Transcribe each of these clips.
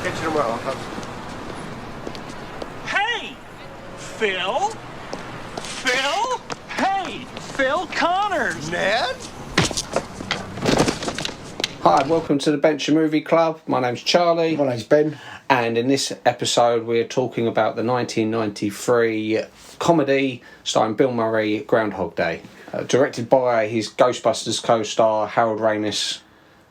kitchen and well, Hey! Phil? Phil? Hey! Phil Connors! Ned? Hi, welcome to the Bench Movie Club. My name's Charlie. My name's Ben. And in this episode, we're talking about the 1993 comedy starring Bill Murray, Groundhog Day. Directed by his Ghostbusters co-star Harold Ramis,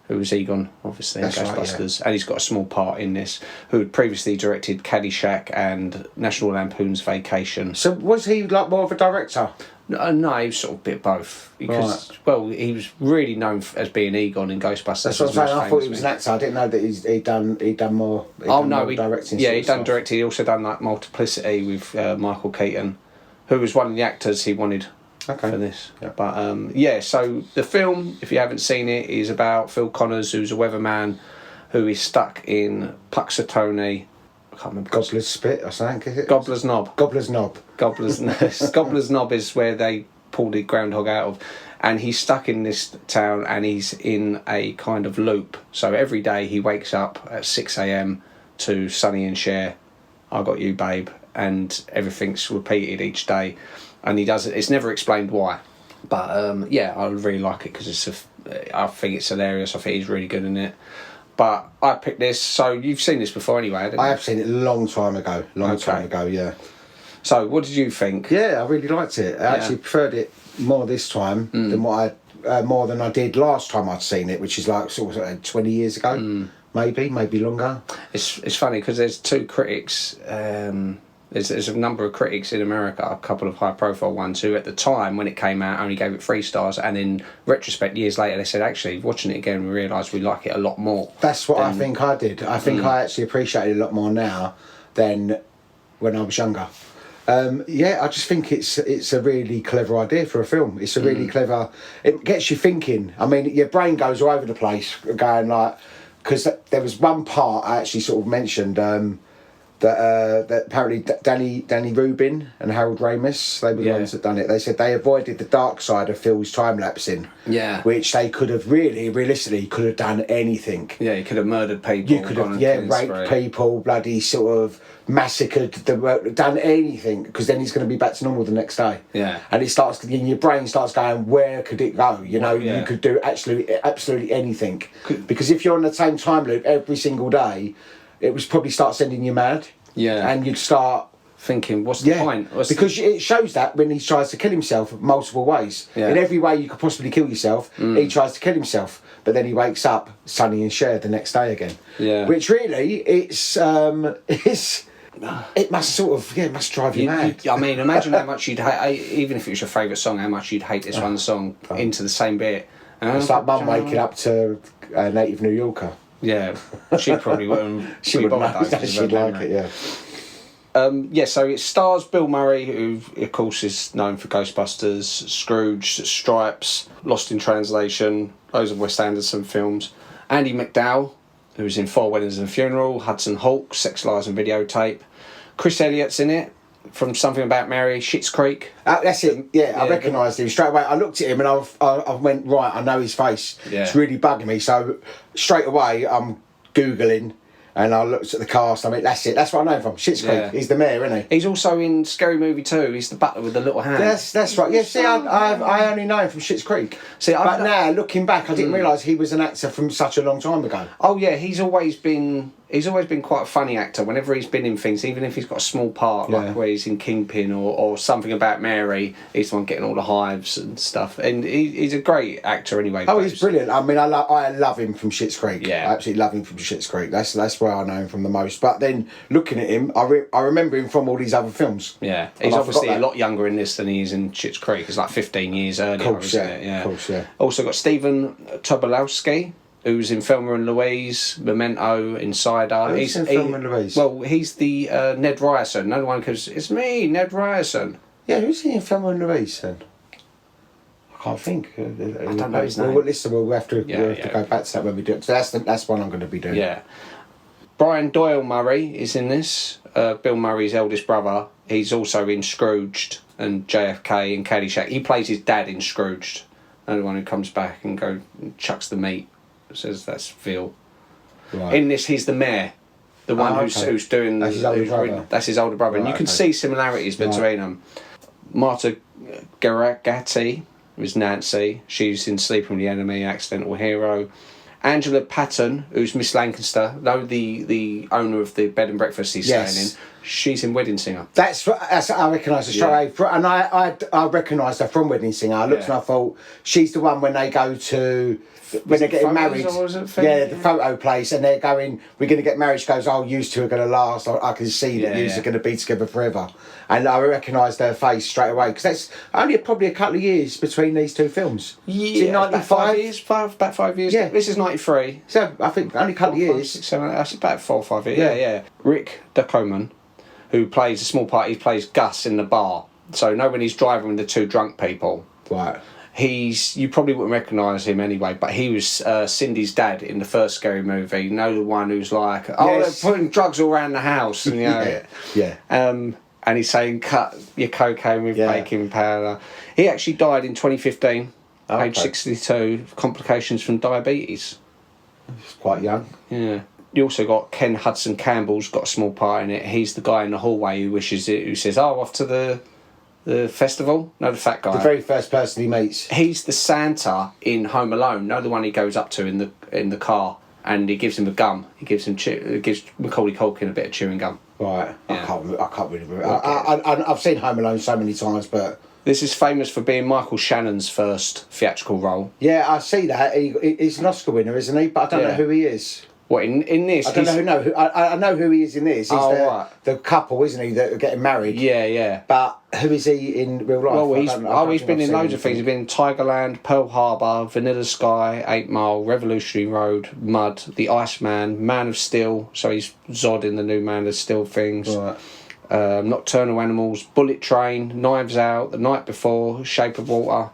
who was Egon, obviously, in Ghostbusters. Right, yeah. And he's got a small part in this, who had previously directed Caddyshack and National Lampoon's Vacation. So was he like more of a director? No, he was sort of a bit of both. Because, well, he was really known as being Egon in Ghostbusters. That's what I'm saying. I thought he was an actor. I didn't know that he'd done more. Directing. Yeah, he'd done directing. He also done like Multiplicity with Michael Keaton, who was one of the actors he wanted for this. Yeah. But so the film, if you haven't seen it, is about Phil Connors, who's a weatherman, who is stuck in Punxsutawney. I can't remember. Gobbler's Spit, I think, is it? Gobbler's Knob. Gobbler's Knob. Gobbler's Knob is where they pulled the groundhog out of. And he's stuck in this town and he's in a kind of loop. So every day he wakes up at 6 a.m. to Sonny and Cher, I Got You, Babe. And everything's repeated each day. And he does it. It's never explained why. But I really like it because I think it's hilarious. I think he's really good in it. But I picked this, so you've seen this before anyway, haven't you? I have seen it a long time ago. Time ago, yeah. So what did you think? Yeah, I really liked it. I actually preferred it more this time than more than I did last time I'd seen it, which is like sort of 20 years ago, maybe longer. It's funny because there's two critics. There's a number of critics in America, a couple of high-profile ones, who at the time, when it came out, only gave it 3 stars, and in retrospect, years later, they said, actually, watching it again, we realised we like it a lot more. That's what I think I did. I think I actually appreciate it a lot more now than when I was younger. I just think it's a really clever idea for a film. It's a really clever... It gets you thinking. I mean, your brain goes all over the place, going like... Because there was one part I actually sort of mentioned... that apparently Danny Rubin and Harold Ramis, they were the ones that done it. They said they avoided the dark side of Phil's time-lapsing. Yeah. Which they could have realistically could have done anything. Yeah, you could have murdered people. You could have, raped people, bloody sort of massacred, done anything, because then he's going to be back to normal the next day. Yeah. And it starts, your brain starts going, where could it go? You know, you could do absolutely anything. Because if you're on the same time loop every single day, it would probably start sending you mad. Yeah. And you'd start thinking, what's the point? Because it shows that when he tries to kill himself multiple ways. Yeah. In every way you could possibly kill yourself, he tries to kill himself. But then he wakes up, Sonny and Cher, the next day again. Yeah. Which really, it must sort of, it must drive you mad. I mean, imagine how much you'd hate, even if it was your favourite song, how much you'd hate this one song into the same bit. It's like Mum waking up to a native New Yorker. Yeah, she probably wouldn't. She'd like it, so it stars Bill Murray, who of course is known for Ghostbusters, Scrooge, Stripes, Lost in Translation, those are Wes Anderson films. Andie MacDowell, who's in 4 Weddings and a Funeral, Hudson Hawk, Sex, Lies and Videotape. Chris Elliott's in it, from Something About Mary, Schitt's Creek. That's it. I recognised him straight away. I looked at him and I went, right, I know his face. Yeah. It's really bugging me. So straight away I'm Googling and I looked at the cast. I mean, that's it. That's what I know him from. Schitt's Creek. He's the mayor, isn't he? He's also in Scary Movie 2. He's the butler with the little hand. That's right. Yeah, see, I only know him from Schitt's Creek. But now, looking back, I didn't realise he was an actor from such a long time ago. Oh, yeah, he's always been quite a funny actor whenever he's been in things, even if he's got a small part, like where he's in Kingpin or Something About Mary. He's the one getting all the hives and stuff. And he's a great actor anyway. Oh, he's brilliant. I mean, I love him from Schitt's Creek. Yeah. I absolutely love him from Schitt's Creek. That's where I know him from the most. But then, looking at him, I remember him from all these other films. Yeah. He's obviously a lot younger in this than he is in Schitt's Creek. It's like 15 years earlier, isn't it? Yeah. Of course, yeah. Also got Stephen Tobolowsky, who's in Thelma and Louise, Memento, Insider. Who's in Thelma and Louise? Well, he's the Ned Ryerson. No one goes, it's me, Ned Ryerson. Yeah, who's he in Thelma and Louise then? I can't think. I don't know his name. Well, listen, we'll have to go back to that when we do it. So that's one I'm going to be doing. Yeah. Brian Doyle-Murray is in this. Bill Murray's eldest brother. He's also in Scrooged and JFK and Caddyshack. He plays his dad in Scrooged. And the one who comes back and chucks the meat. Says that's Phil. Right. In this, he's the mayor. The one who's doing... That's his older brother. That's his older brother. Right, and you can see similarities between them. Marta Geraghty was Nancy. She's in Sleeping with the Enemy, Accidental Hero. Angela Paton, who's Miss Lancaster, the owner of the bed and breakfast he's staying in, she's in Wedding Singer. That's I recognise her straight away. And I recognised her from Wedding Singer. I looked and I thought, she's the one when they go to... When they're getting married, the photo place, and they're going, we're going to get married. She goes, oh, you two are going to last. I can see that you are going to be together forever. And I recognised her face straight away, because that's only probably a couple of years between these two films. Yeah, about 5 years. About 5 years. Yeah. This is 93. So I think only a couple of years. 6, 7, that's about 4 or 5 years. Yeah. Rick Ducommun, who plays a small part, he plays Gus in the bar. So when he's driving with the two drunk people. Right. You probably wouldn't recognise him anyway, but he was Cindy's dad in the first Scary Movie. You know, the one who's like, they're putting drugs all around the house. And, and he's saying, cut your cocaine with baking powder. He actually died in 2015, age 62, complications from diabetes. He's quite young. Yeah. You also got Ken Hudson Campbell's got a small part in it. He's the guy in the hallway who says, off to the festival. No, the fat guy. The very first person he meets. He's the Santa in Home Alone. No, the one he goes up to in the car, and he gives him a gum. He gives Macaulay Culkin a bit of chewing gum. Right. Yeah. I can't really remember. I've seen Home Alone so many times, but this is famous for being Michael Shannon's first theatrical role. Yeah, I see that. He's an Oscar winner, isn't he? But I don't know who he is. What in this? I don't know who. No, I know who he is in this. He's the couple, isn't he? That are getting married. Yeah. But who is he in real life? Well, he's been in loads of things. He's been in Tigerland, Pearl Harbor, Vanilla Sky, 8 Mile, Revolutionary Road, Mud, The Iceman, Man of Steel. So he's Zod in the new Man of Steel things. Right. Nocturnal Animals, Bullet Train, Knives Out, The Night Before, Shape of Water.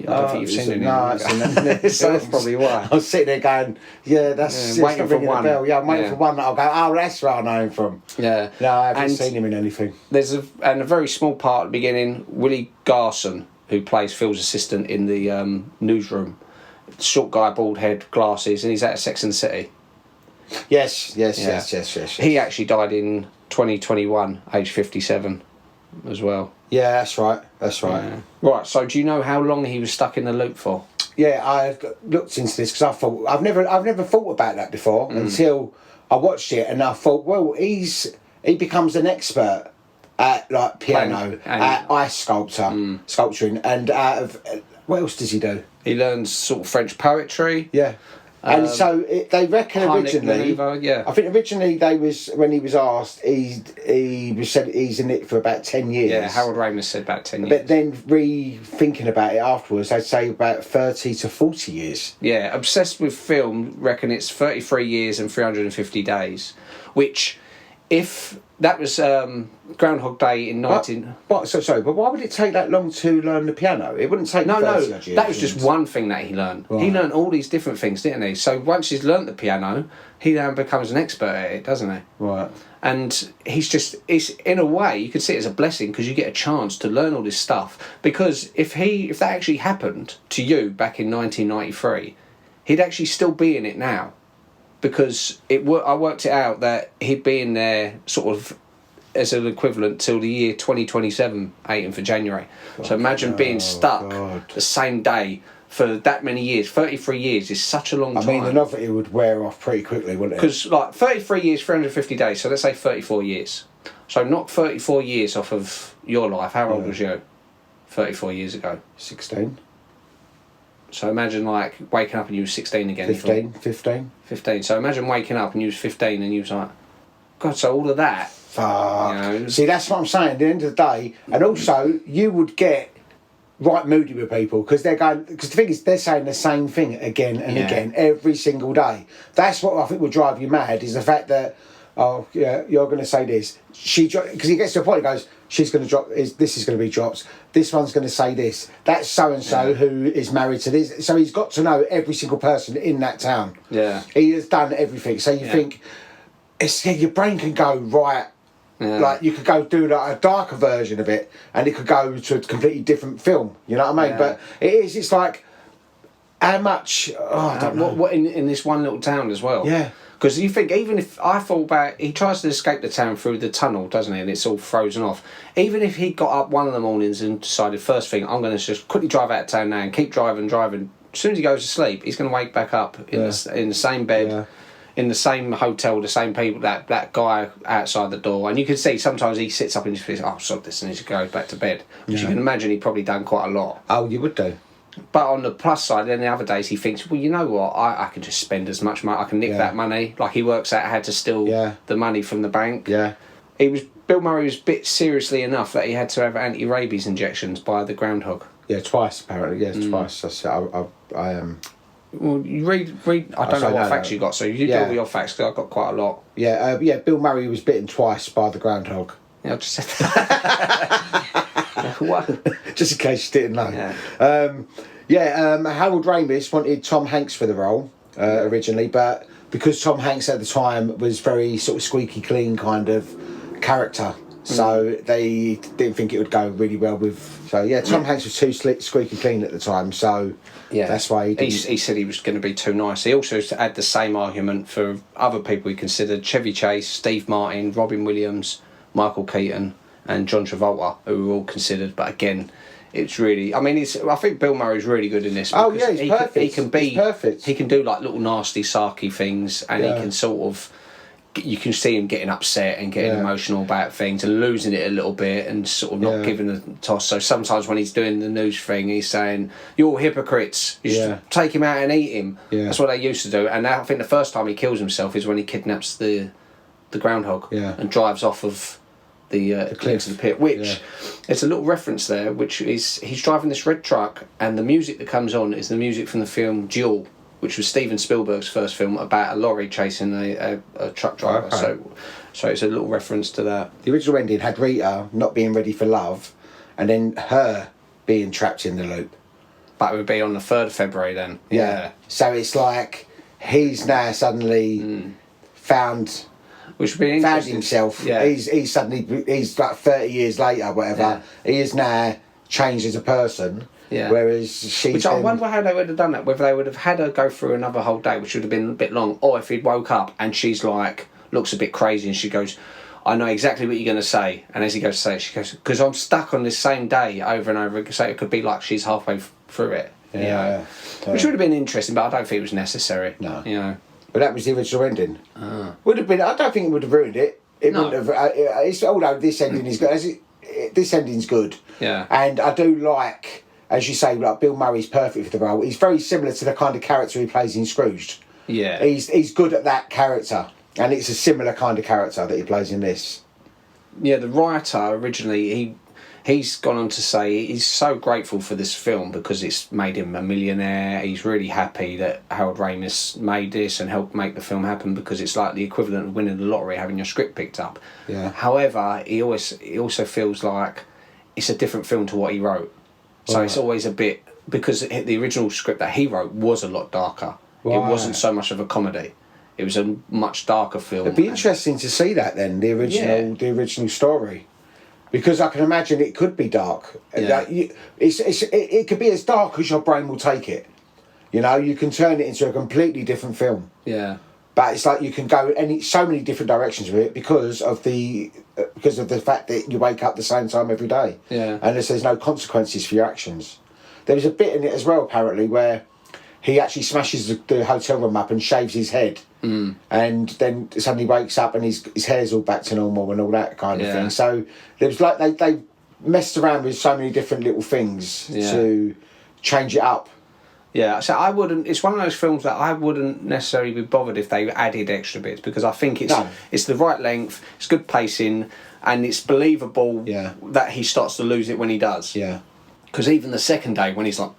I don't think you've seen any. No, I've seen them. So that's probably why. I was sitting there going, that's waiting for one. Bell. Yeah, I'm waiting for one that I'll go, oh, that's where I know him from. Yeah. No, I haven't seen him in anything. There's a very small part at the beginning, Willie Garson, who plays Phil's assistant in the newsroom. Short guy, bald head, glasses, and he's out of Sex and the City. Yes. He actually died in 2021, age 57 as well. Yeah, that's right. Yeah. Right, so do you know how long he was stuck in the loop for? Yeah, I looked into this because I thought I've never thought about that before until I watched it, and I thought, well, he becomes an expert at like piano, at ice sculpturing, and what else does he do? He learns sort of French poetry. Yeah. And so they reckon originally, I think originally when he was asked, he said he's in it for about 10 years. Yeah, Harold Ramis said about 10 years. But then thinking about it afterwards, they'd say about 30 to 40 years. Yeah, Obsessed with Film reckon it's 33 years and 350 days, which if that was Groundhog Day in 19... Sorry, but why would it take that long to learn the piano? It wouldn't take 30 years. That was just one thing that he learned. Right. He learned all these different things, didn't he? So once he's learnt the piano, he then becomes an expert at it, doesn't he? Right. And it's in a way, you could see it as a blessing because you get a chance to learn all this stuff. Because if that actually happened to you back in 1993, he'd actually still be in it now. Because I worked it out that he'd be in there sort of as an equivalent till the year 2027, 18th of January. So imagine being stuck the same day for that many years. 33 years is such a long time. I mean, the novelty would wear off pretty quickly, wouldn't it? Because 33 years, 350 days, so let's say 34 years. So knock 34 years off of your life. How old was you 34 years ago? 16. So imagine waking up and you were 16 again. 15. So imagine waking up and you was 15 and you was like, God, so all of that. Fuck. See, that's what I'm saying. At the end of the day, and also you would get right moody with people because they're going. Because the thing is, they're saying the same thing again and again every single day. That's what I think would drive you mad. Is the fact that you're going to say this. Because he gets to a point. He goes, she's going to drop. This is going to be dropped. This one's going to say this. That's so and so who is married to this. So he's got to know every single person in that town. Yeah, he has done everything. So you think your brain can go right. Yeah. Like you could go do a darker version of it, and it could go to a completely different film. You know what I mean? Yeah. But it's like How much? Oh, I don't know. What in this one little town as well? Yeah. Because you think, even if I thought about, he tries to escape the town through the tunnel, doesn't he? And it's all frozen off. Even if he got up one of the mornings and decided, first thing, I'm going to just quickly drive out of town now and keep driving. As soon as he goes to sleep, he's going to wake back up in the same bed, in the same hotel, the same people, that guy outside the door. And you can see sometimes he sits up and he thinks, oh, sod this, and he goes back to bed. Which you can imagine he'd probably done quite a lot. Oh, you would do. But on the plus side, then the other days he thinks, well, you know what, I can just spend as much money, I can nick that money. Like, he works out how to steal the money from the bank. Yeah. Bill Murray was bit seriously enough that he had to have anti-rabies injections by the Groundhog. Yeah, twice apparently. Yeah, twice. Well, you read. I don't know what facts you got, so you deal with your facts, because I've got quite a lot. Yeah, Bill Murray was bitten twice by the Groundhog. Yeah, I just said that. What? Just in case you didn't know. Harold Ramis wanted Tom Hanks for the role originally, but because Tom Hanks at the time was very sort of squeaky clean kind of character, so they didn't think it would go really well with. So Tom Hanks was too squeaky clean at the time, so that's why he said he was going to be too nice. He also had the same argument for other people he considered: Chevy Chase, Steve Martin, Robin Williams, Michael Keaton, and John Travolta, who were all considered. But again, it's really, I think Bill Murray's really good in this. Oh yeah, he's perfect. He's perfect. He can do like little nasty, sarky things, and he can sort of, you can see him getting upset and getting emotional about things and losing it a little bit and sort of not giving a toss. So sometimes when he's doing the news thing, he's saying, "You're hypocrites. You should take him out and eat him." Yeah. That's what they used to do. And I think the first time he kills himself is when he kidnaps the groundhog and drives off of the cliff to the pit, which it's a little reference there, which is he's driving this red truck and the music that comes on is the music from the film Duel, which was Steven Spielberg's first film about a lorry chasing a truck driver. Okay. So it's a little reference to that. The original ending had Rita not being ready for love and then her being trapped in the loop. That would be on the 3rd of February then. Yeah. So it's like he's now suddenly found... Which would be found himself. Yeah. He's suddenly, he's like 30 years later, whatever. Yeah. He is now changed as a person. Yeah. Whereas she's. Which I wonder how they would have done that. Whether they would have had her go through another whole day, which would have been a bit long, or if he'd woke up and she's like looks a bit crazy and she goes, "I know exactly what you're going to say," and as he goes to say it, she goes, "Because I'm stuck on this same day over and over." So it could be like she's halfway through it. Yeah. Which would have been interesting, but I don't think it was necessary. No. You know. But that was the original ending. Would have been. I don't think it would have ruined it. It wouldn't have. It's, although this ending is good. This ending's good. Yeah. And I do like, as you say, like Bill Murray's perfect for the role. He's very similar to the kind of character he plays in Scrooged. Yeah. He's good at that character, and it's a similar kind of character that he plays in this. Yeah. The writer originally He's gone on to say he's so grateful for this film because it's made him a millionaire. He's really happy that Harold Ramis made this and helped make the film happen because it's like the equivalent of winning the lottery, having your script picked up. Yeah. However, he also feels like it's a different film to what he wrote. So it's always a bit, because the original script that he wrote was a lot darker. Right. It wasn't so much of a comedy. It was a much darker film. It'd be interesting to see that then, the original story. Because I can imagine it could be dark. Yeah. It could be as dark as your brain will take it. You know, you can turn it into a completely different film. Yeah. But it's like you can go so many different directions with it because of the fact that you wake up the same time every day. Yeah. And there's no consequences for your actions. There was a bit in it as well, apparently, where he actually smashes the hotel room up and shaves his head. Mm. And then suddenly wakes up and his hair's all back to normal and all that kind of thing. So there was like they messed around with so many different little things to change it up. Yeah, so I wouldn't. It's one of those films that I wouldn't necessarily be bothered if they added extra bits because I think it's the right length, it's good pacing, and it's believable that he starts to lose it when he does. Yeah. Because even the second day when he's like,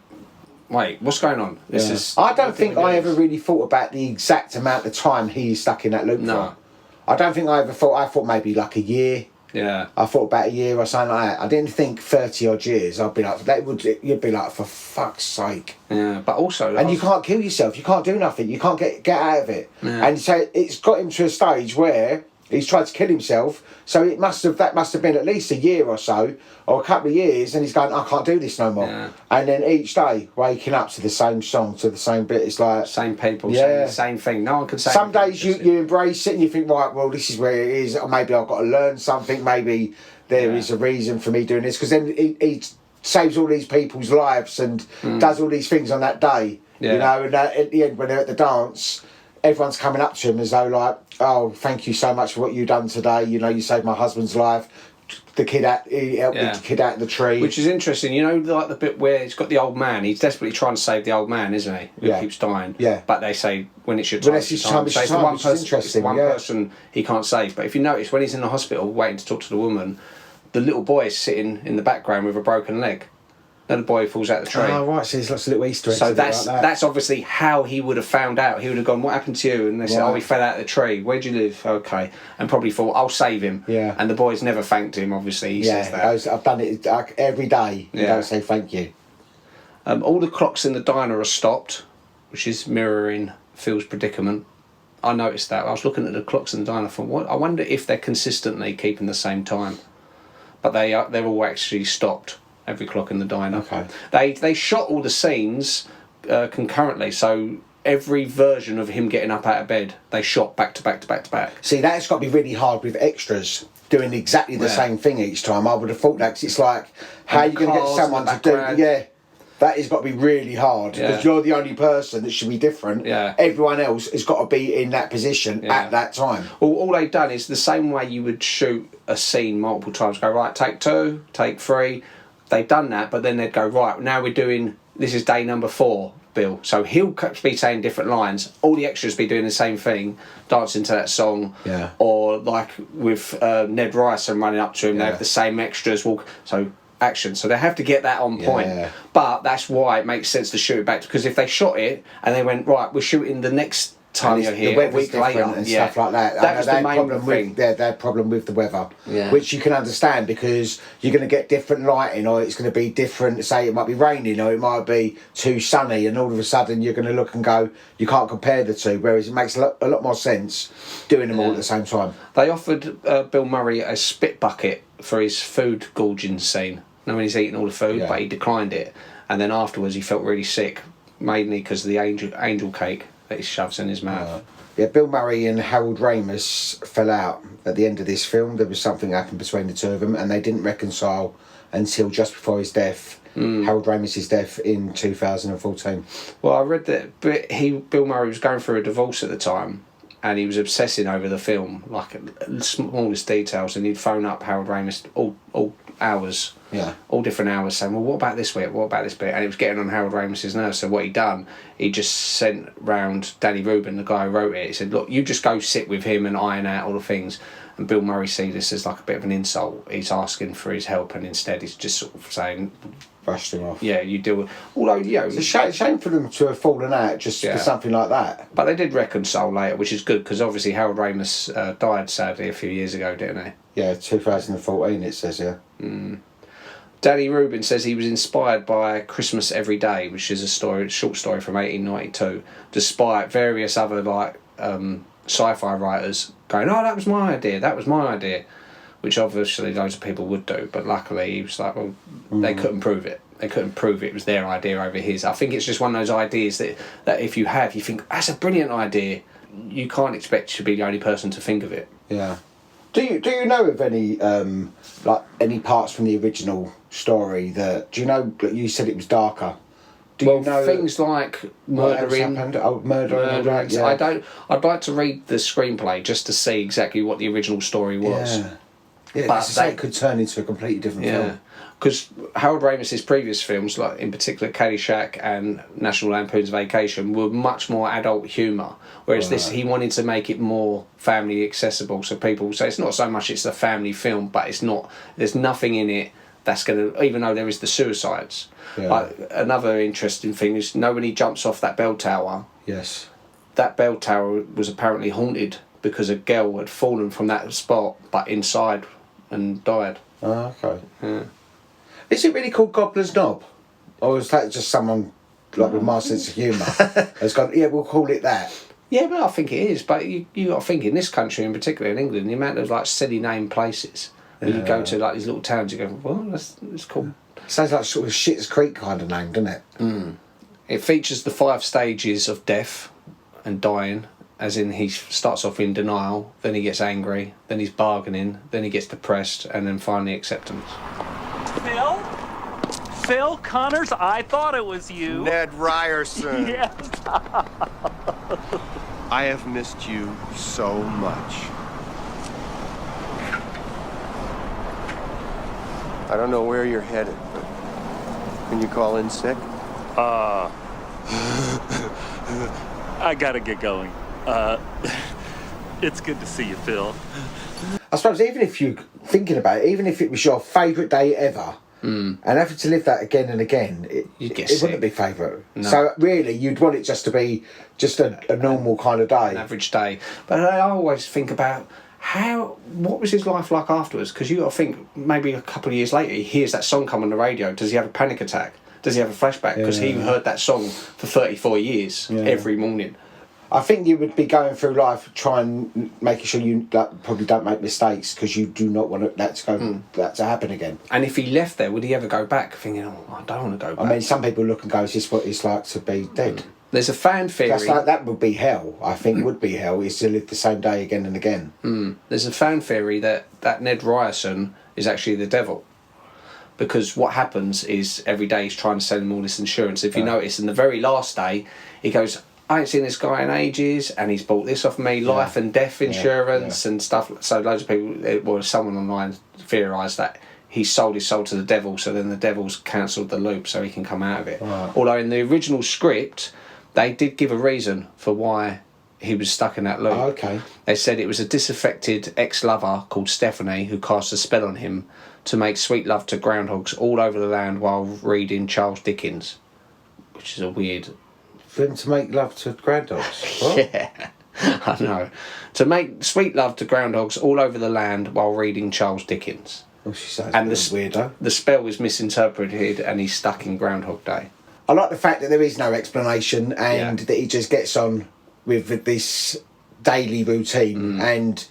wait, what's going on? This is. I don't think I ever really thought about the exact amount of time he's stuck in that loop for. I don't think I ever thought. I thought maybe like a year. Yeah. I thought about a year or something like that. I didn't think 30 odd years. I'd be like, you'd be like, for fuck's sake. Yeah, but also. And you can't kill yourself. You can't do nothing. You can't get out of it. Yeah. And so it's got him to a stage where He's tried to kill himself, so that must have been at least a year or so, or a couple of years, and he's going, I can't do this no more. Yeah. And then each day, waking up to the same song, to the same bit, it's like... Same people saying the same thing. No one can say... Some days you embrace it and you think, right, well, this is where it is, or maybe I've got to learn something, maybe there is a reason for me doing this, because then he saves all these people's lives and does all these things on that day, you know, and at the end, when they're at the dance... Everyone's coming up to him as though like, oh, thank you so much for what you've done today. You know, you saved my husband's life. He helped the kid out of the tree. Which is interesting. You know, like the bit where it's got the old man. He's desperately trying to save the old man, isn't he? Who keeps dying. Yeah. But they say when it's your time, it's your time. So it's one person, it's one person he can't save. But if you notice, when he's in the hospital waiting to talk to the woman, the little boy is sitting in the background with a broken leg. Then the boy falls out the tree. Oh, right, so there's lots of little Easter eggs. So that's obviously how he would have found out. He would have gone, what happened to you? And they said, oh, he fell out of the tree. Where'd you live? Okay. And probably thought, I'll save him. Yeah. And the boy's never thanked him, obviously. He says that. I've done it every day. You don't say thank you. All the clocks in the diner are stopped, which is mirroring Phil's predicament. I noticed that. I was looking at the clocks in the diner for what? I wonder if they're consistently keeping the same time. But they're all actually stopped. Every clock in the diner. Okay. They shot all the scenes concurrently, so every version of him getting up out of bed, they shot back to back to back to back. See, that's got to be really hard with extras doing exactly the same thing each time. I would have thought that, because it's like, how are you going to get someone to do... Yeah, that has got to be really hard, because you're the only person that should be different. Yeah. Everyone else has got to be in that position at that time. Well, all they've done is the same way you would shoot a scene multiple times. Go, right, take 2, take 3... They've done that, but then they'd go, right, now we're doing, this is day number 4, Bill. So he'll be saying different lines. All the extras be doing the same thing, dancing to that song. Yeah. Or like with Ned Rice and running up to him, they have the same extras. So action. So they have to get that on point. Yeah. But that's why it makes sense to shoot it back. Because if they shot it and they went, right, we're shooting the next time you're here, the week later and stuff like that. That was the main thing. Their problem with the weather, which you can understand, because you're going to get different lighting, or it's going to be different. Say it might be raining, or it might be too sunny, and all of a sudden you're going to look and go, you can't compare the two. Whereas it makes a lot more sense doing them all at the same time. They offered Bill Murray a spit bucket for his food gorging scene. When he's eating all the food, but he declined it, and then afterwards he felt really sick, mainly because of the angel cake that he shoves in his mouth. Yeah, Bill Murray and Harold Ramis fell out at the end of this film. There was something happened between the two of them, and they didn't reconcile until just before his death, Harold Ramis' death in 2014. Well, I read that Bill Murray was going through a divorce at the time, and he was obsessing over the film, like the smallest details, and he'd phone up Harold Ramis all hours. Yeah. All different hours, saying, well, what about this bit? What about this bit? And it was getting on Harold Ramis' nerves. So what he'd done, he just sent round Danny Rubin, the guy who wrote it. He said, look, you just go sit with him and iron out all the things. And Bill Murray sees this as like a bit of an insult. He's asking for his help, and instead he's just sort of saying, brushed him off. Yeah, you do with... Although, you know... It's a shame for them to have fallen out just for something like that. But they did reconcile later, which is good, because obviously Harold Ramis died, sadly, a few years ago, didn't he? Yeah, 2014 it says here. Danny Rubin says he was inspired by Christmas Every Day, which is a short story from 1892, despite various other sci-fi writers going, oh, that was my idea, which obviously loads of people would do, but luckily he was like, well, they couldn't prove it. They couldn't prove it was their idea over his. I think it's just one of those ideas that if you think, that's a brilliant idea, you can't expect to be the only person to think of it. Yeah. Do you know of any any parts from the original story that you said it was darker? You know things like murdering, murder. Yeah. I'd like to read the screenplay just to see exactly what the original story was. Yeah, but it could turn into a completely different film. Because Harold Ramis' previous films, like in particular Caddyshack and National Lampoon's Vacation, were much more adult humour. Whereas this, he wanted to make it more family accessible. So people say it's not so much it's a family film, but it's not. There's nothing in it that's going to, even though there is the suicides. Yeah. Like, another interesting thing is, when he jumps off that bell tower. Yes. That bell tower was apparently haunted because a girl had fallen from that spot, but inside, and died. Oh, okay. Yeah. Is it really called Gobbler's Knob? Or is that just someone with my sense of humour has gone, yeah, we'll call it that? Yeah, but I think it is. But you got to think, in this country, in particular in England, the amount of like silly named places where you go to like these little towns, you go, well, that's cool. Sounds like sort of Schitt's Creek kind of name, doesn't it? It features the 5 stages of death and dying, as in he starts off in denial, then he gets angry, then he's bargaining, then he gets depressed, and then finally acceptance. Phil? Phil Connors? I thought it was you. Ned Ryerson. Yes. I have missed you so much. I don't know where you're headed, but can you call in sick? I gotta get going. It's good to see you, Phil. I suppose even if you're thinking about it, even if it was your favourite day ever, and having to live that again and again, it wouldn't be favourite. No. So really, you'd want it just to be just a normal kind of day. An average day. But I always think about what was his life like afterwards? Because you got to think, maybe a couple of years later, he hears that song come on the radio. Does he have a panic attack? Does he have a flashback? Because he heard that song for 34 years every morning. I think you would be going through life trying, making sure you probably don't make mistakes, because you do not want that to happen again. And if he left there, would he ever go back? Thinking, oh, I don't want to go back. I mean, some people look and go, is this what it's like to be dead? There's a fan theory. That would be hell. I think would be hell, is to live the same day again and again. There's a fan theory that Ned Ryerson is actually the devil. Because what happens is every day he's trying to sell him all this insurance. If you notice, in the very last day, he goes, I ain't seen this guy in ages, and he's bought this off me, life and death insurance and stuff. So loads of people, someone online theorised that he sold his soul to the devil, so then the devil's cancelled the loop so he can come out of it. Right. Although in the original script, they did give a reason for why he was stuck in that loop. Oh, okay. They said it was a disaffected ex-lover called Stephanie who cast a spell on him to make sweet love to groundhogs all over the land while reading Charles Dickens, which is a weird... For him to make love to groundhogs? What? Yeah, I know. To make sweet love to groundhogs all over the land while reading Charles Dickens. Well, she sounds and weirdo. The spell was misinterpreted and he's stuck in Groundhog Day. I like the fact that there is no explanation and that he just gets on with this daily routine and...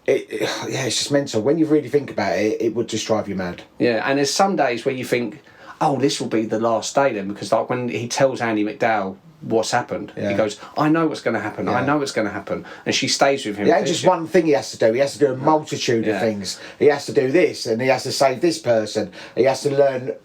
it's just mental. When you really think about it, it would just drive you mad. Yeah, and there's some days where you think, oh, this will be the last day then, because like when he tells Andie MacDowell what's happened, he goes, I know what's going to happen, I know what's going to happen, and she stays with him. Yeah, just one thing he has to do. He has to do a multitude of things. He has to do this, and he has to save this person. He has to learn,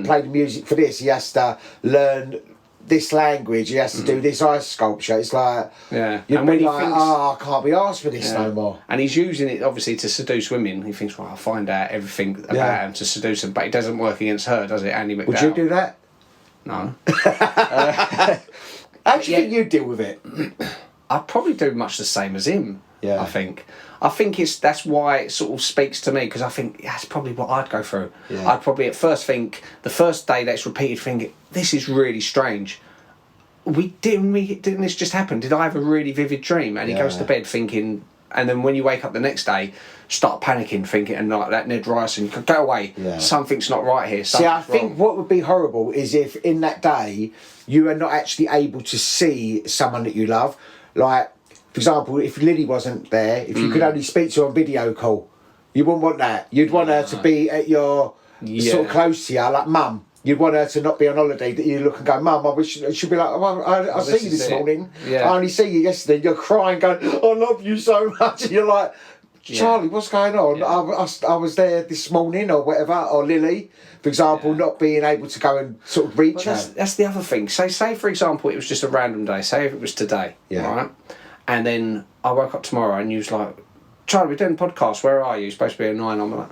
play the music for this. He has to learn this language. He has to do this ice sculpture. It's like, you'd and be like, I can't be asked for this no more. And he's using it obviously to seduce women. He thinks, well, I'll find out everything about him to seduce them, but it doesn't work against her, does it, Andie MacDowell? Would you do that? No. How do you think you'd deal with it? I'd probably do much the same as him. Yeah. I think that's why it sort of speaks to me, because I think that's probably what I'd go through. Yeah. I'd probably at first think, the first day that's repeated, think, this is really strange. Didn't this just happen? Did I have a really vivid dream? And he goes to bed thinking, and then when you wake up the next day, start panicking, thinking, and like that Ned Ryerson, go away. Yeah. Something's not right here. See, I think what would be horrible is if in that day you are not actually able to see someone that you love. Like, for example, if Lily wasn't there, if you could only speak to her on video call, you wouldn't want that. You'd want her to be at your sort of close to you, like mum. You'd want her to not be on holiday, that you look and go, Mum, I wish she'd be like, oh, I see you this morning. Yeah. I only see you yesterday. You're crying, going, I love you so much. And you're like, Charlie, what's going on? Yeah. I was there this morning or whatever, or Lily, for example, not being able to go and sort of reach her. That's the other thing. Say, for example, it was just a random day. Say if it was today, right? And then I woke up tomorrow and you was like, Charlie, we're doing a podcast. Where are you? You're supposed to be at 9. I'm like,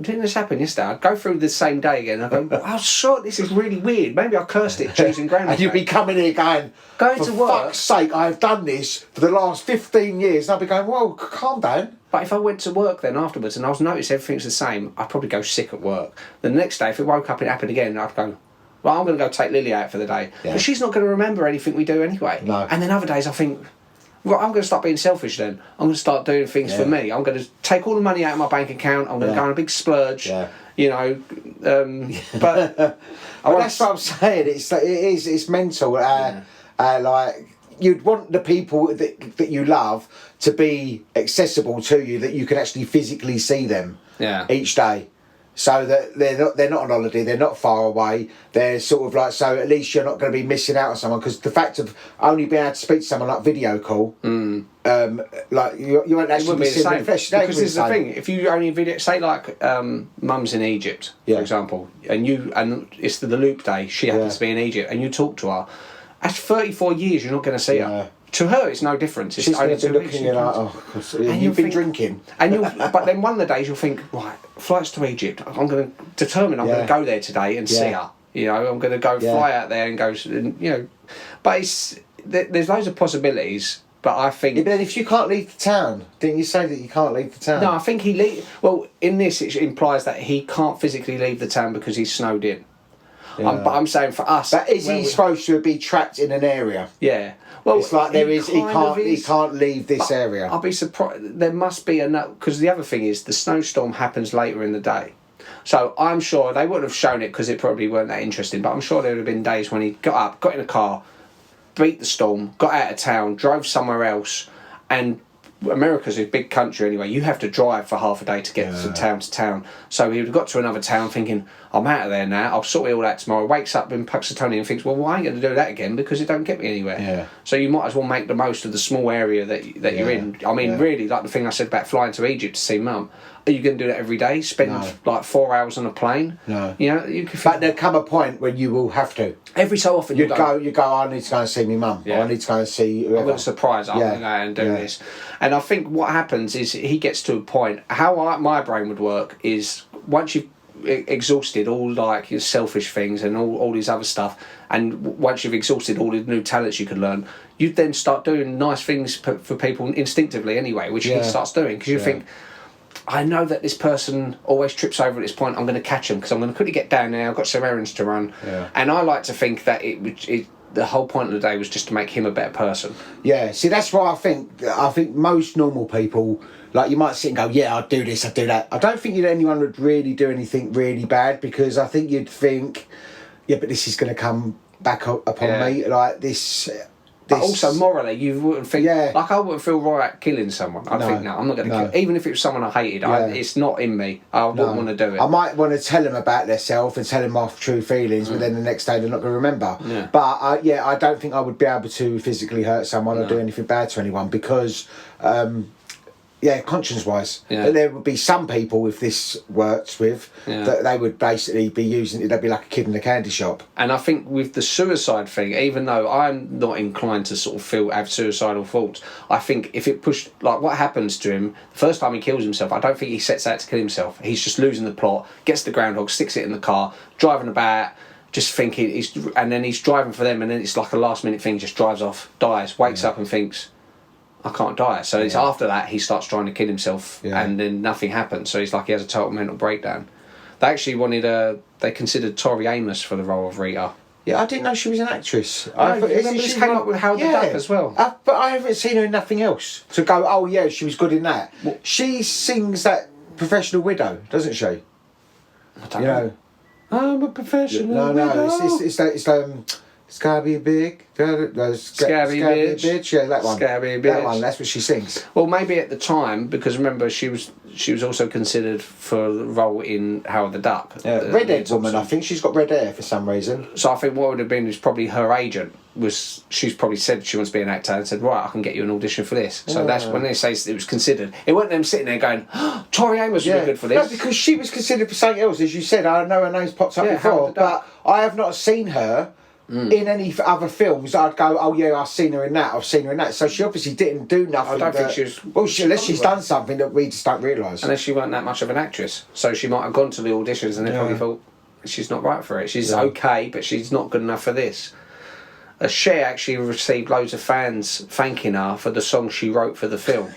didn't this happen yesterday? I'd go through the same day again. I go, oh, sure, this is really weird. Maybe I cursed it choosing Groundhog. And you'd be coming here going to work. For fuck's sake, I've done this for the last 15 years. And I'd be going, whoa, calm down. But if I went to work then afterwards and I was noticed everything's the same, I'd probably go sick at work. The next day, if it woke up and it happened again, I'd go, well, I'm going to go take Lily out for the day. Yeah. But she's not going to remember anything we do anyway. No. And then other days I think, well, I'm going to start being selfish then. I'm going to start doing things for me. I'm going to take all the money out of my bank account. I'm going to go on a big splurge. Yeah. You know, but that's what I'm saying. It's mental. Like you'd want the people that you love to be accessible to you, that you can actually physically see them each day. So that they're not on holiday, they're not far away. They're sort of like, so at least you're not going to be missing out on someone, because the fact of only being able to speak to someone like video call, like you won't actually be seeing them in flesh. Because this is the thing: if you only video, say like Mum's in Egypt, for example, and it's the loop day, she happens to be in Egypt, and you talk to her. That's 34 years you're not going to see her. To her, it's no difference. It's She's only going to be looking at like, and you've been drinking. And but then one of the days you'll think, right, flights to Egypt. I'm going to determine I'm going to go there today and see her. You know, I'm going to go fly out there and go. You know, but there's loads of possibilities. But I think. Yeah, but then if you can't leave the town, didn't you say that you can't leave the town? No, I think well, in this it implies that he can't physically leave the town because he's snowed in. Yeah. But I'm saying for us. But is he supposed to be trapped in an area? Yeah. Well, it's like he can't leave this area. I'll be surprised. There must be because the other thing is the snowstorm happens later in the day. So I'm sure they wouldn't have shown it because it probably weren't that interesting. But I'm sure there would have been days when he got up, got in a car, beat the storm, got out of town, drove somewhere else, and America's a big country anyway. You have to drive for half a day to get from town to town. So he would have got to another town thinking, I'm out of there now, I'll sort it all out tomorrow. Wakes up in Punxsutawney and thinks, well, I ain't going to do that again because it don't get me anywhere. Yeah. So you might as well make the most of the small area that you're in. I mean, really, like the thing I said about flying to Egypt to see Mum. Are you going to do that every day? Spend like 4 hours on a plane? No. You know, you could. But there'll come a point when you will have to. Every so often you go. I need to go and see my mum. Yeah. Or I need to go and see whoever. I've got a surprise. I'm going to go and do this. And I think what happens is he gets to a point. How my brain would work is once you've exhausted all like your selfish things and all these other stuff, and once you've exhausted all the new talents you could learn, you'd then start doing nice things for people instinctively anyway, which he starts doing because you think. I know that this person always trips over at this point. I'm going to catch him because I'm going to quickly get down there. I've got some errands to run, and I like to think that the whole point of the day was just to make him a better person. Yeah, see, that's why I think most normal people, like, you might sit and go, yeah, I'd do this, I'd do that. I don't think anyone would really do anything really bad, because I think you'd think, yeah, but this is going to come back upon me, like this. But also morally, you wouldn't think like I wouldn't feel right killing someone. I'd think no, I'm not going to kill. Even if it was someone I hated, it's not in me. I wouldn't want to do it. I might want to tell them about themselves and tell them my true feelings, but then the next day they're not going to remember. Yeah. But I don't think I would be able to physically hurt someone or do anything bad to anyone because. Conscience-wise, there would be some people, if this works with, that they would basically be using it. They'd be like a kid in a candy shop. And I think with the suicide thing, even though I'm not inclined to sort of have suicidal thoughts, I think if it pushed, like what happens to him the first time he kills himself, I don't think he sets out to kill himself. He's just losing the plot, gets the groundhog, sticks it in the car, driving about, just thinking and then he's driving for them, and then it's like a last-minute thing. Just drives off, dies, wakes up, and thinks, I can't die. So it's after that he starts trying to kill himself, and then nothing happens. So he's like he has a total mental breakdown. They actually they considered Tori Amos for the role of Rita. Yeah, I didn't know she was an actress. I remember this came up with Harold Duck as well. But I haven't seen her in nothing else. To go, oh yeah, she was good in that. She sings that Professional Widow, doesn't she? I don't know. I'm a professional widow. It's gotta be big. Scabby bitch. Yeah, that one. Scabby bitch. That one. That's what she sings. Well, maybe at the time, because remember she was also considered for the role in Howard the Duck. Red-haired woman. I think she's got red hair for some reason. So I think what would have been is probably her agent she's probably said she wants to be an actor and said, right, I can get you an audition for this. So that's when they say it was considered. It wasn't them sitting there going, oh, Tori Amos would be good for this. No, because she was considered for something else, as you said. I know her name's popped up before, but I have not seen her. In any other films, I'd go, oh yeah, I've seen her in that. So she obviously didn't do nothing. I don't think she was. Well, unless she's done something that we just don't realise. Unless she weren't that much of an actress, so she might have gone to the auditions and they probably thought she's not right for it. She's okay, but she's not good enough for this. Cher actually received loads of fans thanking her for the song she wrote for the film.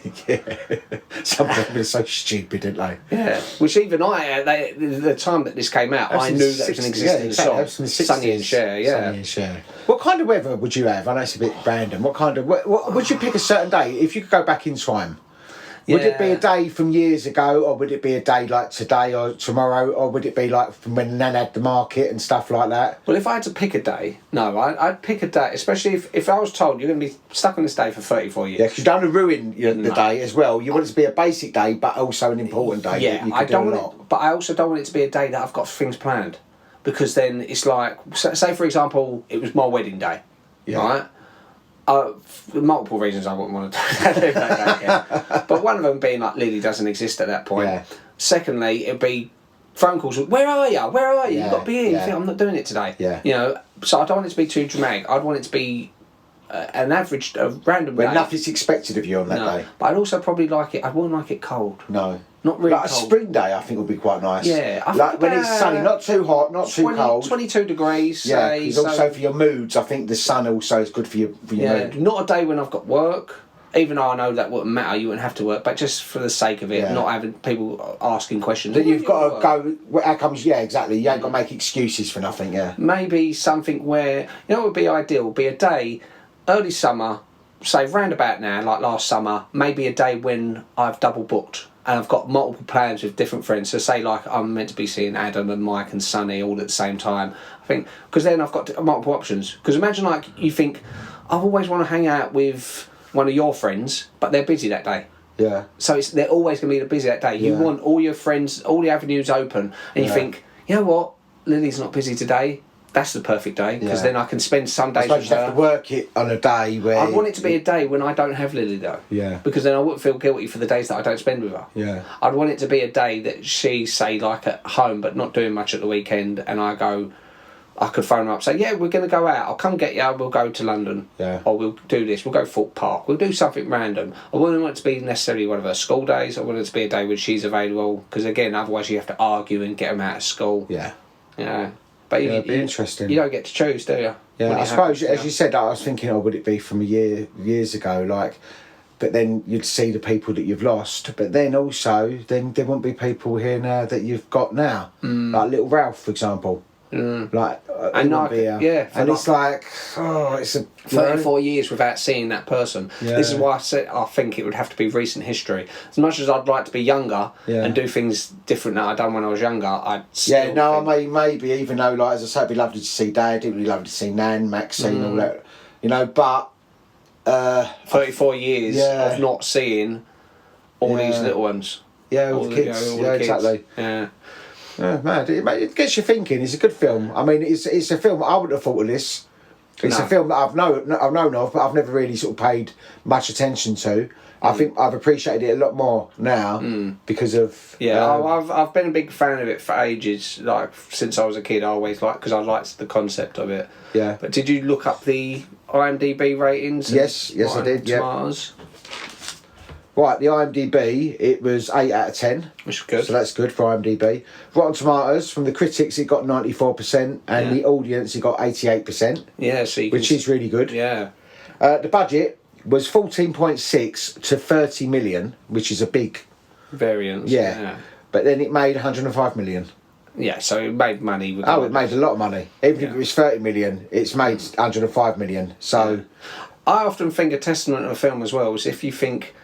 Some people are so stupid, didn't they? Yeah, which even the time that this came out, I knew that was an existing song. Sonny and Cher, Sonny and Cher. What kind of weather would you have? I know it's a bit random. What would you pick a certain day if you could go back in time? Would it be Yeah. a day from years ago, or would it be a day like today or tomorrow, or would it be like from when Nan had the market and stuff like that? Well, if I had to pick a day, no, I'd pick a day, especially if I was told you're going to be stuck on this day for 34 years. Yeah, because you don't want to ruin the No. day as well. You want it to be a basic day, but also an important day. Yeah, that you I can do don't a want lot. it, but I also don't want it to be a day that I've got things planned, because then it's like, say for example, it was my wedding day, Yeah. right? For multiple reasons I wouldn't want to do that day, yeah. But one of them being like Lily doesn't exist at that point. Yeah. Secondly, it'd be phone calls. Where are you? Where are you? Yeah, You've got to be here. You yeah. think I'm not doing it today. Yeah. You know, so I don't want it to be too dramatic. I'd want it to be an average, a random When day. nothing's expected of you on that No, day. but I'd also probably like it. I wouldn't like it cold. No. Not really Like a cold. spring day, I think would be quite nice. Yeah, I like think when it's about sunny, not too hot, not too cold. 22 degrees. Yeah, say, because so- also for your moods, I think the sun also is good for your yeah, mood. not a day when I've got work. Even though I know that wouldn't matter, you wouldn't have to work, but just for the sake of it, Yeah. not having people asking questions. That you've got to Work. go. Well, how comes? Yeah, exactly. You ain't got to make excuses for nothing. Yeah. Maybe something where, you know what would be ideal? Would be a day, early summer, say round about now, like last summer, maybe a day when I've double booked and I've got multiple plans with different friends. So say like I'm meant to be seeing Adam and Mike and Sonny all at the same time. I think, because then I've got multiple options. Because imagine like you think, I always want to hang out with one of your friends, but they're busy that day. Yeah. So they're always going to be busy that day. You Yeah. want all your friends, all the avenues open, and you Yeah. think, you know what, Lily's not busy today. That's the perfect day, because Yeah. then I can spend some I days suppose with you have to her. work it on a day where. I want it to be a day when I don't have Lily though. Yeah. Because then I wouldn't feel guilty for the days that I don't spend with her. Yeah. I'd want it to be a day that she's, say, like at home but not doing much at the weekend, and I could phone her up, say, yeah, we're going to go out. I'll come get you. We'll go to London. Yeah. Or we'll do this. We'll go Thorpe Park. We'll do something random. I wouldn't want it to be necessarily one of her school days. I want it to be a day when she's available. Because, again, otherwise you have to argue and get them out of school. Yeah. Yeah. But Yeah, it'd be interesting. You don't get to choose, do you? Yeah, When I it suppose, happens, as you said, I was thinking, oh, would it be from years ago? Like, but then you'd see the people that you've lost. But then also, then there won't be people here now that you've got now. Like Little Ralph, for example. Like, And he won't like, be here. yeah, for and like- it's like, oh, it's a 34 years without seeing that person. Yeah. This is why I said I think it would have to be recent history. As much as I'd like to be younger Yeah. and do things different that I done when I was younger, I'd still Yeah, no, think, maybe even though, like as I said, it'd be lovely to see Dad, it'd be lovely to see Nan, Maxine, all that, you know. But 34 years Yeah. of not seeing all these Yeah. little ones. yeah, All with the- kids, all the yeah, kids. exactly. Yeah. Yeah, mad. It gets you thinking. It's a good film. I mean, it's a film I wouldn't have thought of this. It's No. a film that I've known of, but I've never really sort of paid much attention to. I think I've appreciated it a lot more now because of Yeah, I've been a big fan of it for ages. Like since I was a kid, I always liked, because I liked the concept of it. Yeah. But did you look up the IMDb ratings? Yes, I Rotten did, yeah. Tomatoes? Right, the IMDb, it was 8 out of 10. Which is good. So that's good for IMDb. Rotten Tomatoes, from the critics, it got 94%, and Yeah. the audience, it got 88%, Yeah, so you which can, is really good. yeah. The budget was 14.6 to 30 million, which is a big, Variance. yeah. But then it made 105 million. Yeah, so it made money. With Oh, it made a lot of money. Even if Yeah. it was 30 million, it's made 105 million. So, I often think a testament of a film as well is if you think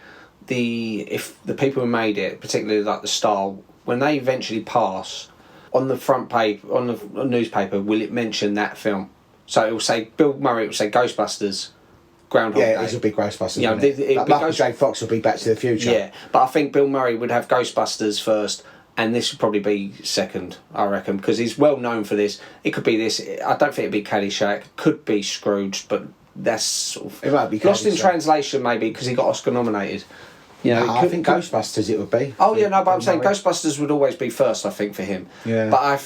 if the people who made it, particularly like the star, when they eventually pass, on the front page on the newspaper, will it mention that film? So it will say Bill Murray. It will say Ghostbusters, Groundhog Day. yeah, it's a big Ghostbusters. You know, Isn't it? it'd Like be Michael J. Fox will be Back to the Future. Yeah, but I think Bill Murray would have Ghostbusters first, and this would probably be second, I reckon, because he's well known for this. It could be this. I don't think it'd be Caddyshack. Could be Scrooge, but that's sort of It might be Lost in Caddyshack. Translation, maybe, because he got Oscar nominated. You know, No, it I could- think could- Ghostbusters it would be. Oh yeah, no, but I'm saying Murray. Ghostbusters would always be first. I think for him. Yeah. But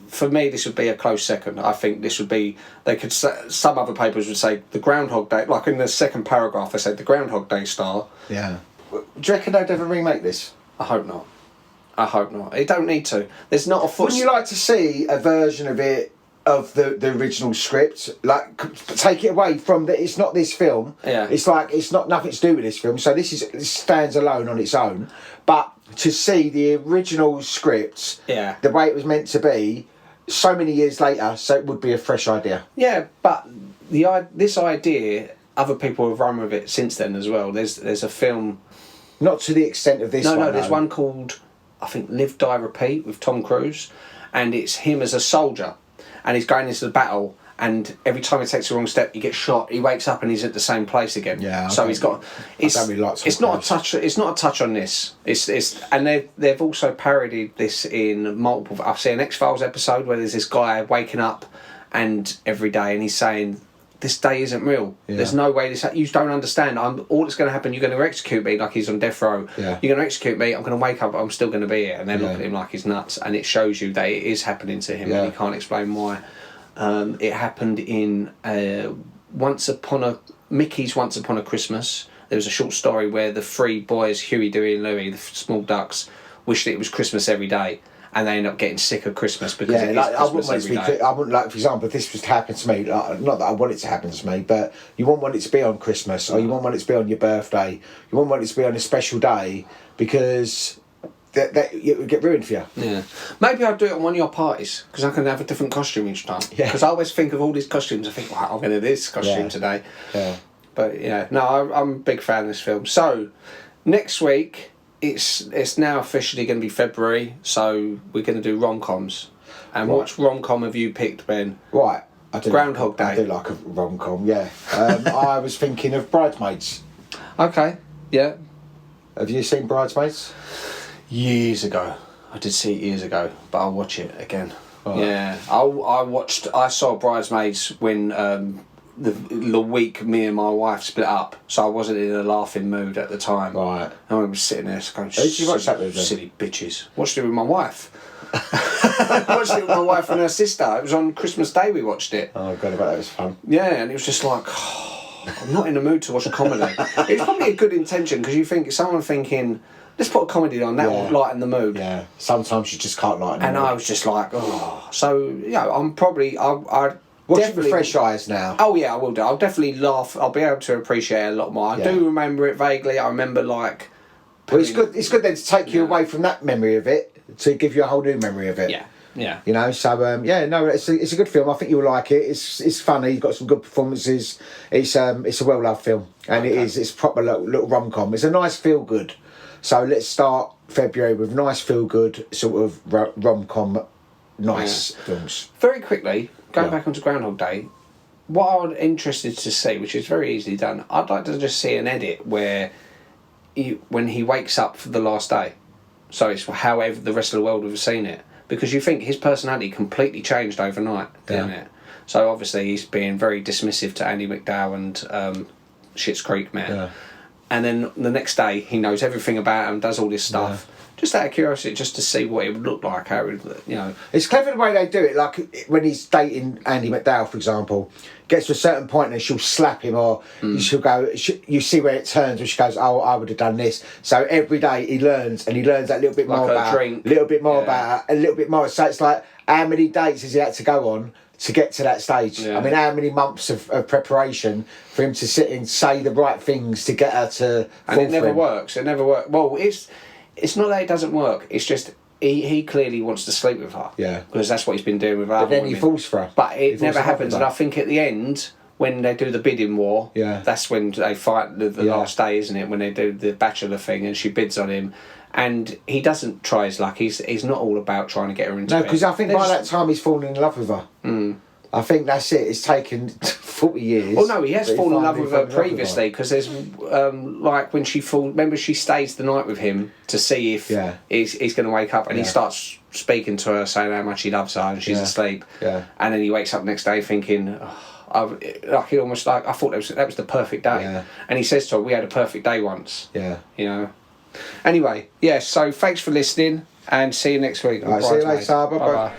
for me, this would be a close second. I think this would be. They could. Some other papers would say the Groundhog Day. Like in the second paragraph, they said the Groundhog Day star. Yeah. Do you reckon they'd ever remake this? I hope not. I hope not. It don't need to. There's not a foot. Wouldn't you like to see a version of it, of the original script? Like, take it away from that. It's not this film. Yeah. It's like, it's not nothing to do with this film. So this stands alone on its own. But to see the original script, Yeah. the way it was meant to be, so many years later, so it would be a fresh idea. Yeah, but this idea, other people have run with it since then as well. There's a film. Not to the extent of this one. No, there's one called, I think, Live, Die, Repeat with Tom Cruise, and it's him as a soldier, and he's going into the battle, and every time he takes the wrong step, he gets shot. He wakes up and he's at the same place again. Yeah. So he's got. I don't really like Tom it's not a Cruise. touch. It's not a touch on this. It's and they've also parodied this in multiple. I've seen an X-Files episode where there's this guy waking up, and every day, and he's saying, "This day isn't real. Yeah. There's no way this. You don't understand. All that's going to happen. You're going to execute me like he's on death row. Yeah. You're going to execute me. I'm going to wake up. I'm still going to be here." And they look at him like he's nuts, and it shows you that it is happening to him, and he can't explain why. It happened in Mickey's Once Upon a Christmas. There was a short story where the three boys, Huey, Dewey and Louie, the small ducks, wished that it was Christmas every day, and they end up getting sick of Christmas because it is like, Christmas every day. I wouldn't like, for example, if this was to happen to me, like, not that I want it to happen to me, but you wouldn't want it to be on Christmas, or you wouldn't want it to be on your birthday, you wouldn't want it to be on a special day, because that it would get ruined for you. Yeah, maybe I'll do it on one of your parties because I can have a different costume each time. Yeah. Because I always think of all these costumes. I think, wow, I'm going to do this costume today. Yeah. But yeah, no, I'm a big fan of this film. So next week it's now officially going to be February, so we're going to do rom-coms. And what rom-com have you picked, Ben? Right. I do Groundhog Day. I do like a rom-com, yeah. I was thinking of Bridesmaids. Okay, yeah. Have you seen Bridesmaids? Years ago. I did see it years ago, but I'll watch it again. Oh. Yeah, I saw Bridesmaids when the week me and my wife split up, so I wasn't in a laughing mood at the time. Right. And I was sitting there going, Who did you watch that with then? silly bitches. Watched it with my wife. Watched it with my wife and her sister. It was on Christmas Day we watched it. Oh god, I bet that was fun. Yeah, and it was just like, I'm not in the mood to watch a comedy. It's probably a good intention because you think someone thinking, let's put a comedy on, that will lighten the mood. Yeah. Sometimes you just can't lighten And the mood. I was just like, oh. So, yeah, I'm probably, I Watch it definitely, with fresh eyes now. Oh yeah, I will do. I'll definitely laugh. I'll be able to appreciate it a lot more. I do remember it vaguely. I remember like. Well, it's good. It's good then to take you away from that memory of it to give you a whole new memory of it. Yeah, yeah. You know, so it's a good film. I think you'll like it. It's funny. You've got some good performances. It's a well loved film, and it's proper little rom com. It's a nice feel good. So let's start February with nice feel good sort of rom com, nice films. Very quickly, going back onto Groundhog Day, what I'm interested to see, which is very easily done, I'd like to just see an edit where when he wakes up for the last day. So it's however the rest of the world would have seen it. Because you think his personality completely changed overnight, didn't it? So obviously he's being very dismissive to Andie MacDowell and Schitt's Creek man. Yeah. And then the next day he knows everything about him, does all this stuff. Just out of curiosity, just to see what it would look like, how it would, you know. It's clever the way they do it. Like when he's dating Andie MacDowell, for example, gets to a certain point and she'll slap him, or she'll go. You see where it turns, where she goes, "Oh, I would have done this." So every day he learns, and he learns that little bit Like more a about, drink. a little bit more about, a little bit more. So it's like, how many dates has he had to go on to get to that stage? Yeah. I mean, how many months of preparation for him to sit and say the right things to get her to? And it never works. It never works. Well, it's not that it doesn't work. It's just he clearly wants to sleep with her. Yeah. Because that's what he's been doing with other But then women. he falls for her. But He it falls never in love with happens. her. And I think at the end, when they do the bidding war, that's when they fight the last day, isn't it? When they do the bachelor thing and she bids on him. And he doesn't try his luck. He's not all about trying to get her into No, bed. because I think by that time he's fallen in love with her. I think that's it. It's taken 40 years. Well, no, he has but fallen in love finally with her fell in love with previously because there's like when she remember she stays the night with him to see if he's going to wake up, and he starts speaking to her saying how much he loves her and she's asleep. Yeah. And then he wakes up next day thinking, like he almost like I thought that was the perfect day. Yeah. And he says to her, "We had a perfect day once." Yeah. You know. Anyway, so thanks for listening and see you next week. All right, see you later. Bye-bye.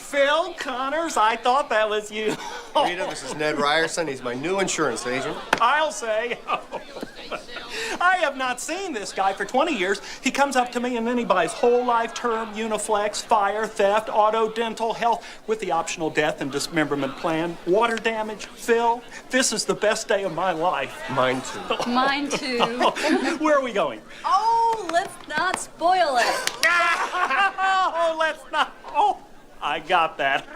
Phil Connors, I thought that was you. Rita, this is Ned Ryerson. He's my new insurance agent. I'll say. I have not seen this guy for 20 years. He comes up to me and then he buys whole life term, Uniflex, fire, theft, auto, dental, health, with the optional death and dismemberment plan. Water damage. Phil, this is the best day of my life. Mine too. Mine too. Where are we going? Oh, let's not spoil it. Oh, let's not. Oh, I got that.